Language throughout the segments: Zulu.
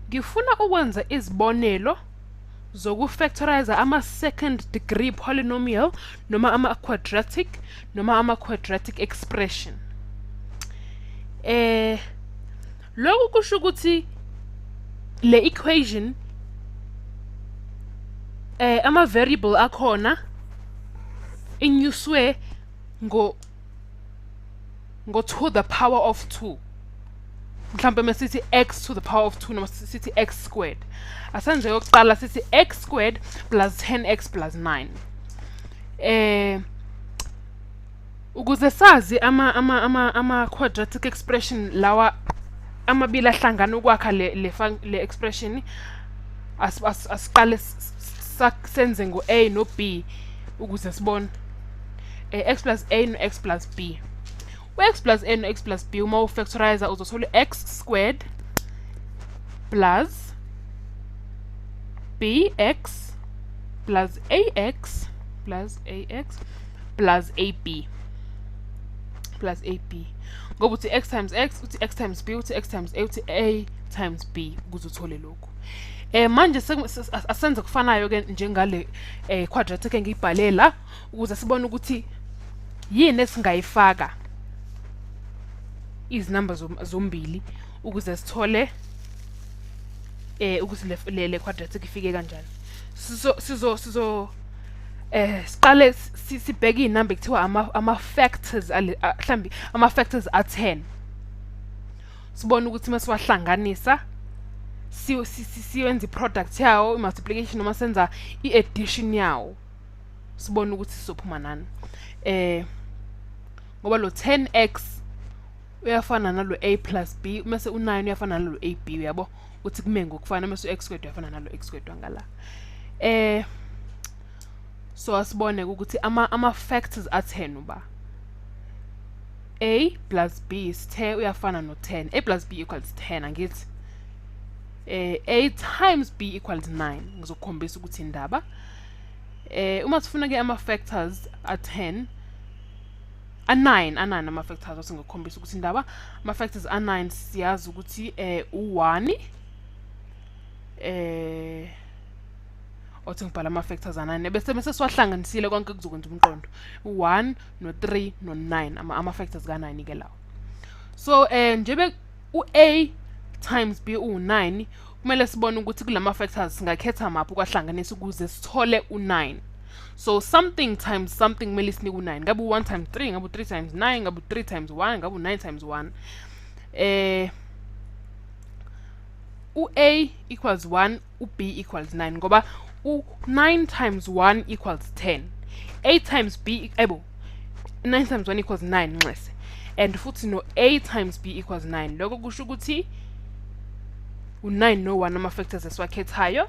ngifuna ukwenza izibonelo zokufactorize ama-second degree polynomial noma ama-quadratic noma ama-quadratic expression. Lokhu kusho ukuthi le equation ama-variable akhona inyuswe ngo to the power of 2. Mhlambe masithi x to the power of 2 noma sithi x squared. Asenze yokuqala sithi x squared plus 10x plus 9. Ukuze sazi ama quadratic expression lawa amabili ahlangana ukwakha le expression asiqale senze ngo a no b ukuze sibone x plus a no x plus b. X plus a no x plus b uma ufactorize uzothola x squared plus bx plus ax plus ab plus ab. Ngoba uthi x times x uthi x times b uthi x times a uthi a times b ukuze uthole lokho. Manje asenze kufanayo ke njengale quadratic engiyibhalela ukuze sibone ukuthi yini esingayifaka izinamba zombili ukuze sithole ukuthi le quadratic ifike kanjani. Siqale sibheke inamba ekuthiwa ama factors mhlambi ama factors a10. Sibone ukuthi masiwahlanganisa siyenza iproduct yawo, multiplication noma senza iaddition yawo, sibone ukuthi sizophuma nani. Ngoba lo 10x uyafana nalo a plus b, mase u9 uyafana nalo ab, uyabo uthi kume ngokufana, mase x squared uyafana nalo x squared wangala. So asibone ukuthi ama factors a10 uba a plus b is 10 uyafana no 10. A plus b equals 10 angithi. A times b equals 9 ngizokukhombisa ukuthi indaba. Uma sifuna ke ama factors a10 a9 ama factors asingakhombisa ukuthi indaba. Ama factors a9 siyazi ukuthi u1 othi ngibhala ama factors a9 bese siwahlanganisile konke kuzokwenza umqondo. U1 no3 no9 ama factors ka9 ke lawo. So njebe u-a times b u9 kumele sibone ukuthi kulama factors singakhetha maphi ukwahlanganisa ukuze sithole u9. So something times something kumele sinike u9. Ngabe u1 times 3, ngabe u3 times 9, ngabe u3 times 1, ngabe u9 times 1. U-a equals 1, u-b equals 9 ngoba u9 times 1 equals 10. 8 times b 9 times 1 equals 9 nxese. And futhi no a times b equals 9. Lokho kusho ukuthi u9 no 1 ama factors esiwakhethayo.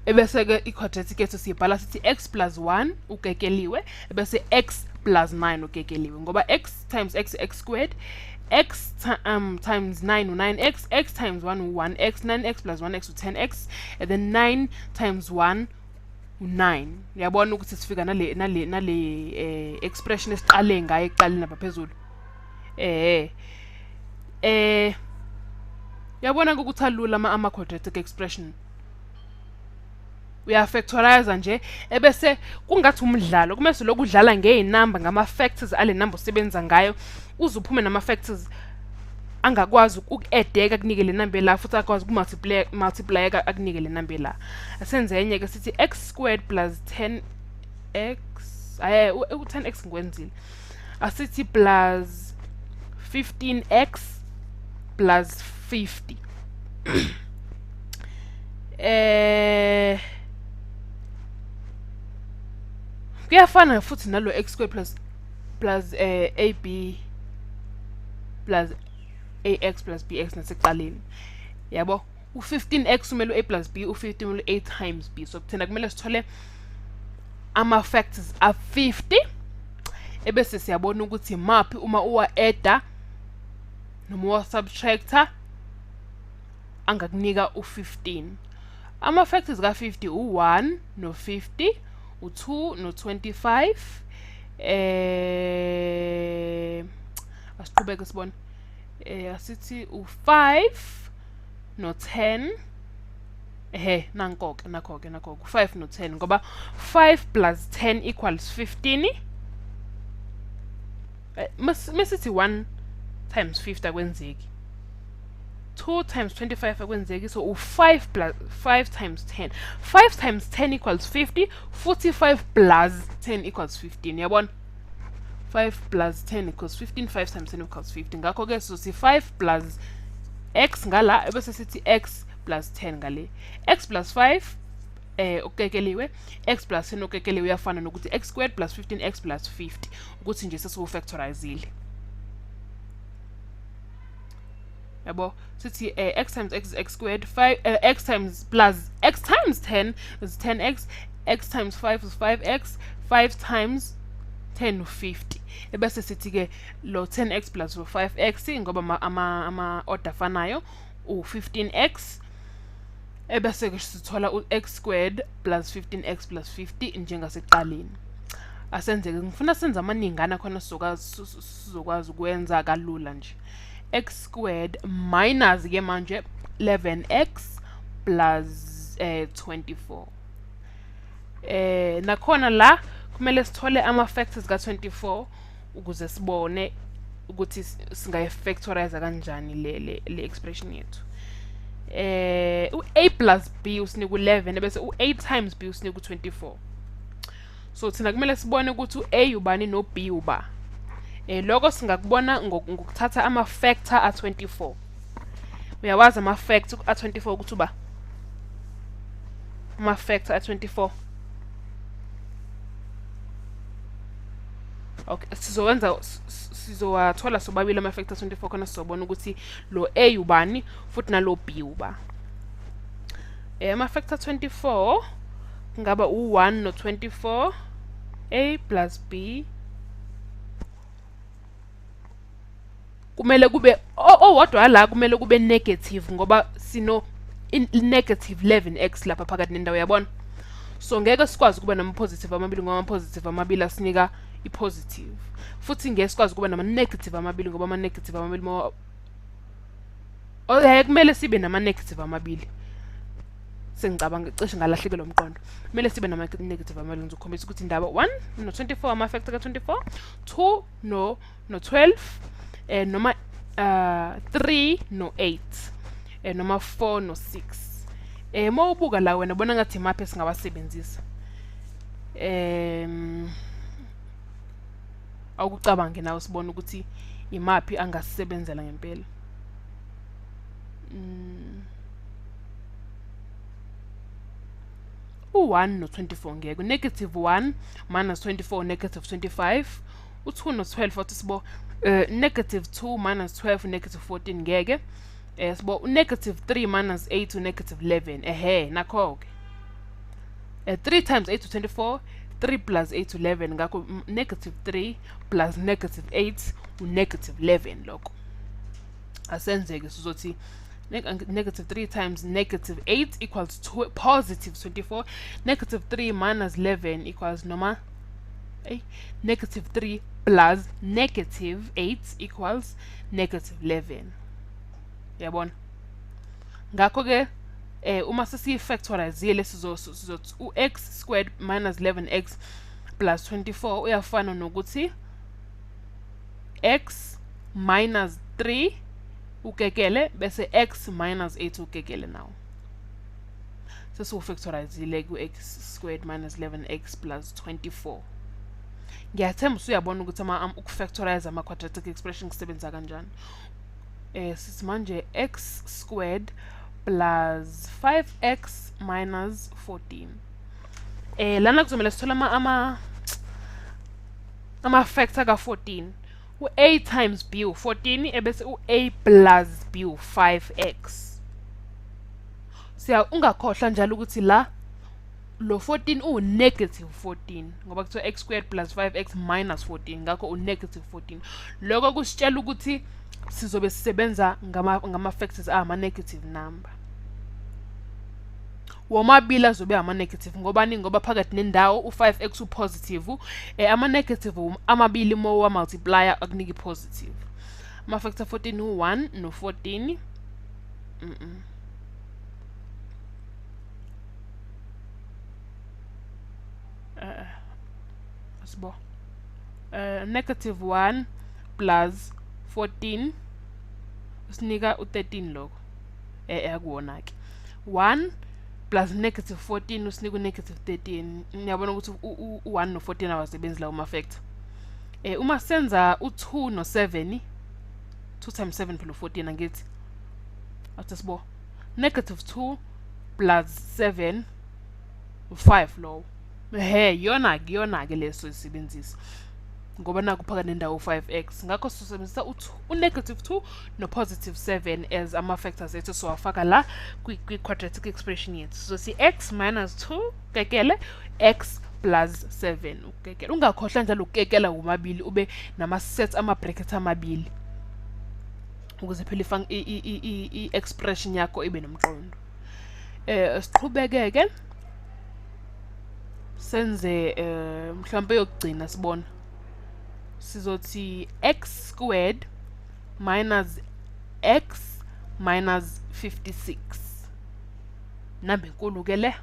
Ebese ke iquadratic yethu siyibhala sithi x plus 1 ukekeliwe ebese x plus 9 ukekeliwe ngoba x times x x squared, x times 9 u9x, x times 1 u1x, 9x plus 1x u10x, and then 9 times 1 u9. Uyabona ukuthi sifika nale expression esiqale ngayo eqaleni lapha phezulu. Uyabona ukuthi alula ama quadratic expression. Uyafactorize nje ebese kungathi umdlalo kumase lokudlala ngeinamba ngama factors ale number osebenza ngayo uzuphume nama factors angakwazi ukuaddeka kunike le number la futhi akwazi multiply akunike le number la. Asenze enye ke sithi x squared plus 10x u10x ngikwenzile asithi plus 15x plus 50. Kuyafana futhi nalo x squared plus ab plus ax plus bx nasekuqaleni. Yabo u15x umele a plus b, u15 umele a times b. So kuthina kumele sithole ama factors a50 ebese siyabona ukuthi maphi uma uwa adda noma uwa subtractor angakunika u15. Ama factors ka50 u1 no 50, u2 no 25, asiqhubeke sibone asithi u5 no 10 nankoke 5 no 10 ngoba 5 plus 10 equals 15 masithi 1 times 50 akwenzeki 2 times 25 akwenzeki so u5 plus 5 times 10 5 times 10 equals 50 45 plus 10 equals 15 yabona 5 plus 10 equals 15 5 times 10 equals 15 ngakho ke so si 5 plus x ngala ebese sithi x plus 10 ngale x plus 5 okekeliwe x plus 10 okekeliwe uyafana nokuthi x squared plus 15x plus 50 ukuthi nje sesiwufactorizile yabo sithi x times x is x squared 5 x times plus x times 10 is 10x x times 5 is 5x 5 times 10 is 50 ebese sithi ke lo 10x plus 5x ngoba ama order fanayo u15x ebese ke sithola u-x squared plus 15x plus 50 njengasekuqaleni asenzeke ngifuna senze amaningana khona sizokwazi ukwenza kalula nje x squared minus ke manje 11x plus 24 nakhona la kumele sithole ama factors ka24 ukuze sibone ukuthi singayifactorize kanjani le expression yettu u-a plus b usinika u11 bese u8 times b usinika u24 so thina kumele sibone ukuthi u-a ubani no-b uba lokho singakubona ngokuthatha ama factor a24 uyawazi ama factor a24 ukuthi uba ama factor a24 okay sizowathola sobabili ama factor 24 khona sizobona ukuthi lo a ubani futhi nalo b uba ama factor 24 ngaba u1 no 24 a plus b kumele kube owodwa la kumele kube negative ngoba sino negative 11x lapha phakathi nendawo yabona so ngeke sikwazi kuba nama positive amabili ngoba ama positive amabili asinika i-positive futhi ngeke sikwazi kuba nama negative amabili ngoba ama negative amabili kumele sibe nama negative amabili sengicabanga cishe ngalahleke lo mqondo kumele sibe nama negative amabili ngizokhombisa ukuthi indaba 1 no 24 ama factor ka 24 2 no 12 noma 3 no 8 noma 4 no 6 mawubuka la wena bona ngathi maphi singawasebenzisa awukucabange nawe sibone ukuthi imaphi angasebenzela ngempela u1 no 24 ngeke negative 1 minus 24 negative 25 u2 no 12 futhi sibo negative 2 minus 12 negative 14 ngeke sibo negative 3 minus 8 to negative 11 nakho ke 3 times 8 to 24 3 plus 8 to 11 ngakho negative 3 plus negative 8 u negative 11 lokho asenzeke sizothi negative 3 times negative 8 equals positive 24 negative 3 minus 11 equals noma negative 3 plus negative 8 equals negative 11 yabona ngakho ke uma sesiyifactorizile sizothi u-x squared minus 11x plus 24 uyafana nokuthi x minus 3 ukekele bese x minus 8 ukekele nawo sesiwufactorizile ku-x squared minus 11x plus 24 ngiyathemba usuyabona ukuthi ukufactorize ama-quadratic expression kusebenza kanjani sithi manje x squared plus 5x minus 14 lana kuzomela sithola ama-factor ka-14 u-a times b u-14 ebese u-a plus b u-5x ungakhohlwa njalo ukuthi la lo 14 u-negative 14 ngoba kuthiwa x squared plus 5x minus 14 ngakho u-negative 14 lokho kusitshela ukuthi sizobe sisebenza ngama-factors ama-negative number womabili azobe ama-negative ngobani ngoba phakathi nendawo u-5x u-positive ama-negative amabili mowa-multiplier akunika i-positive ama-factor 14 u-1 no 14 sibo negative 1 plus 14 usinika u13 lokho akuwona ke 1 plus negative 14 usinika negative 13 ngiyabona ukuthi u1 no14 awasebenzi la uma factor uma senza u2 no7 2 times 7 phela 14 angithi athi sibo negative 2 plus 7 u5 lo yona ke leso isebenzisa ngoba naku phaka nendawo 5x ngakho sisebenzisa u-negative 2 no-positive 7 as ama-factors ethu siwafaka la kwi-quadratic expression yethu so si-x minus 2 ukekele x plus 7 ukekele ungakhohlwa njalo ukekela womabili ube nama-sets ama-bracket amabili ukuze phela i-expression yakho ibe nomqondo siqhubeke-ke senze mhlawumbe yokugcina sibona sizothi x squared minus x minus 56 namba enkulu ke le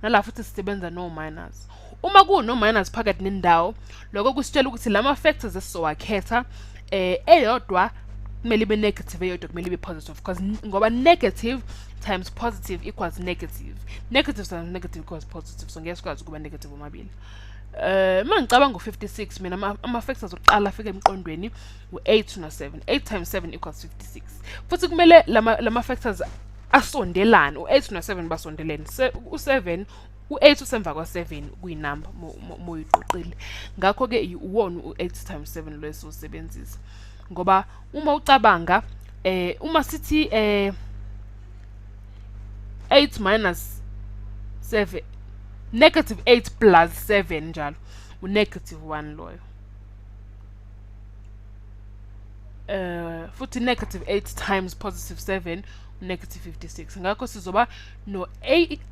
nala futhi sisebenza no minus uma kuno minus phakathi nendawo lokho kusitshela ukuthi lama factors esizowakhetha eyodwa kumele ibe negative eyodwa kumele ibe positive because ngoba negative times positive equals negative negative times negative equals positive so ngeke sikwazi ukuba negative omabili mangicabanga u56 mina ama factors oqala afika emqondweni u8 no7 8 times 7 equals 56 futhi kumele lama factors asondelana u8 no7 basondelene u7 u8 usemva kwa7 kuyinamba moyiqoqile ngakho ke uwona u8 times 7 leso usebenzisa ngoba uma ucabanga uma sithi 8 minus 7 negative 8 plus 7 njalo u-negative 1 loyo futhi negative 8 times positive 7 negative 56 ngakho sizoba no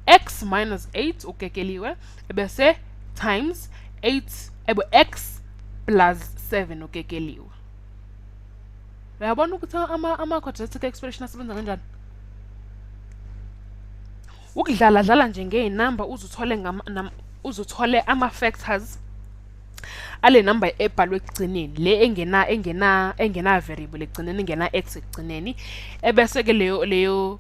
x minus 8 ukekeliwe ebese times 8 x plus 7 ukekeliwe uyabona ukuthi ama-quadratic expression asebenza kanjani ukudlala nje ngeyinamba uzuthole ama-factors ale number ebhalwe ekugcineni le engena variable ekugcineni engena x ekugcineni ebese ke leyo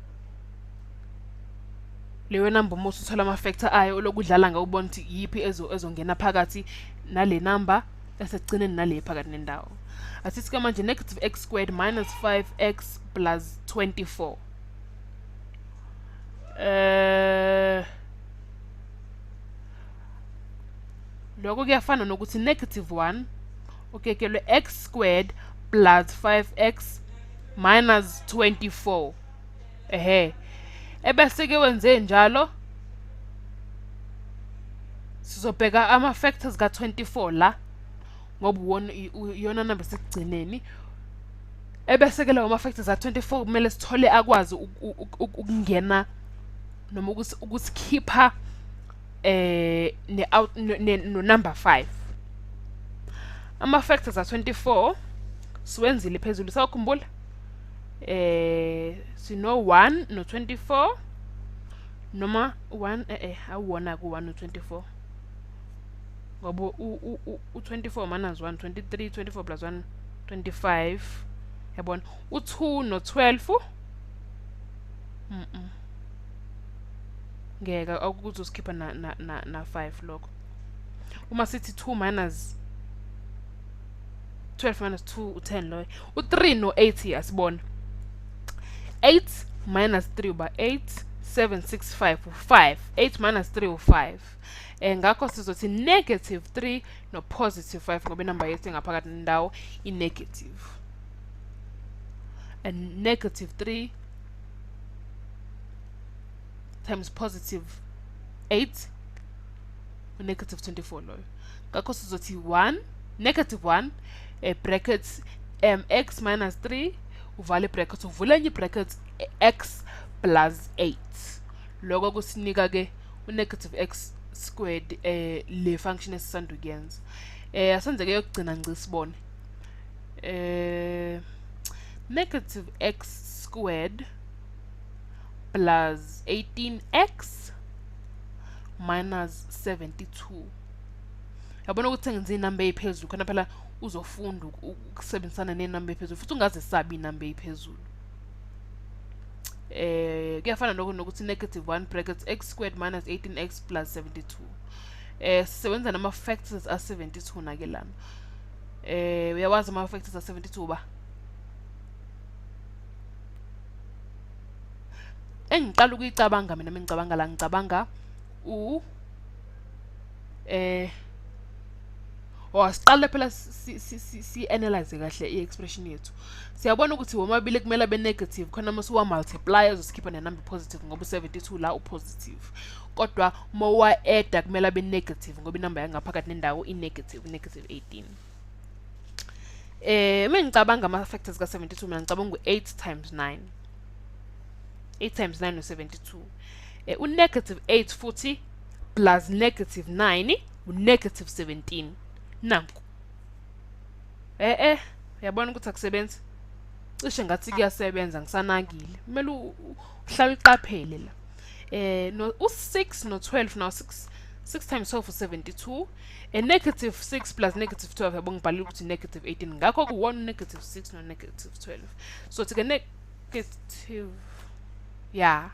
number uma usuthola ama-factor ayo lokudlala ngawubona ukuthi yipi ezongena phakathi nale number esekugcineni nale phakathi nendawo asithi manje negative x squared minus 5x plus 24 lokho kuyafana nokuthi negative 1 ukekelwe x squared plus 5x minus 24 ebese ke wenze njalo sizobheka ama-factors ka-24 la ngoba iyona number esekugcineni ebese-ke lawo ama-factors a-24 kumele sithole akwazi ukungena noma ukusikhipha no-number 5 ama-factors a-24 siwenzile phezulu sawukhumbula sino-1 no-24 noma 1 awuwona ku-1 no-24 ngoba u-24 minus 1 23 24 plus 1 25 yabona u2 no12 ngeke akukuthi usikhipha na 5 lokho uma sithi 2 minus 12 minus 2 u10 loyo u3 no8 asibona 8 minus 3 uba 8 7 6 5 u5 8 minus 3 u5 ngakho sizothi negative 3 no positive 5 ngoba inamba yethu engaphakathi nendawo i-negative and negative 3 times positive 8 negative 24 loyo ngakho sizothi 1 negative 1 brackets x minus 3 uvale brackets uvule enye brackets x plus 8 lokho kusinika ke u-negative x squared le function esisanda ukuyenza asenze ke yokugcina nci sibone negative x squared plus 18x minus 72 Yabona ukuthi sengenze inamba ephezulu khona phela uzofunda ukusebenzisana nenamba ephezulu futhi ungazisabi inamba ephezulu. Kuyafana nokuthi negative 1 brackets x squared minus 18x plus 72. Sisebenza nama factors a72 na ke lana. Uyawazi ama factors a72 ba? Engiqala ukuyicabanga mina ngicabanga la ngicabanga siqale phela si analyze kahle i-expression yethu. Siyabona ukuthi womabili kumele abe negative khona mase wa multiply uzosikipha nenamba positive ngoba u72 la upositive. Kodwa uma wa add kumele abe negative ngoba inamba yangaphakathi nendawo i-negative, negative 18. Mengicabanga ama factors ka72 mina ngicabanga u8 times 9. 8 times 9 u72. U-negative 8 futhi plus negative 9 u-negative 17. Nanku. Yabona ukuthi akusebenzi. Cishe ngathi kuyasebenza ngisanakile. Kumele uhlale uqaphele la. No u6 no 12 now 6 times 12 u72. Negative 6 plus negative 12 yabona ngibhalile ukuthi negative 18. Ngakho ku1 negative 6 no negative 12. So it's a negative, yeah.